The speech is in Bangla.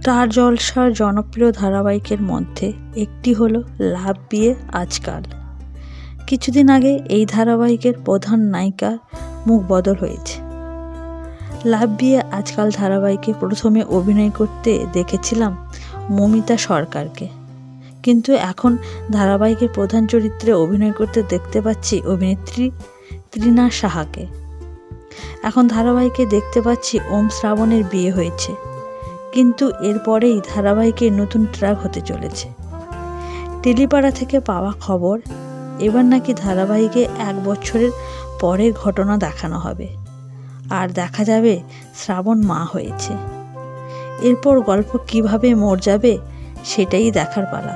স্টার জলসার জনপ্রিয় ধারাবাহিকের মধ্যে একটি হলো লাভ বিয়ে আজকাল। কিছুদিন আগে এই ধারাবাহিকের প্রধান নায়িকার মুখ বদল হয়েছে। লাভ বিয়ে আজকাল ধারাবাহিকে প্রথমে অভিনয় করতে দেখেছিলাম মমিতা সরকারকে, কিন্তু এখন ধারাবাহিকের প্রধান চরিত্রে অভিনয় করতে দেখতে পাচ্ছি অভিনেত্রী তৃণা সাহাকে। এখন ধারাবাহিকে দেখতে পাচ্ছি ওম শ্রাবণের বিয়ে হয়েছে, কিন্তু এরপরেই ধারাবাহিকের নতুন ট্র্যাক হতে চলেছে। টেলিপাড়া থেকে পাওয়া খবর, এবার নাকি ধারাবাহিকে 1 বছরের পরের ঘটনা দেখানো হবে, আর দেখা যাবে শ্রাবণ মা হয়েছে। এরপর গল্প কিভাবে মোড় যাবে সেটাই দেখার পালা।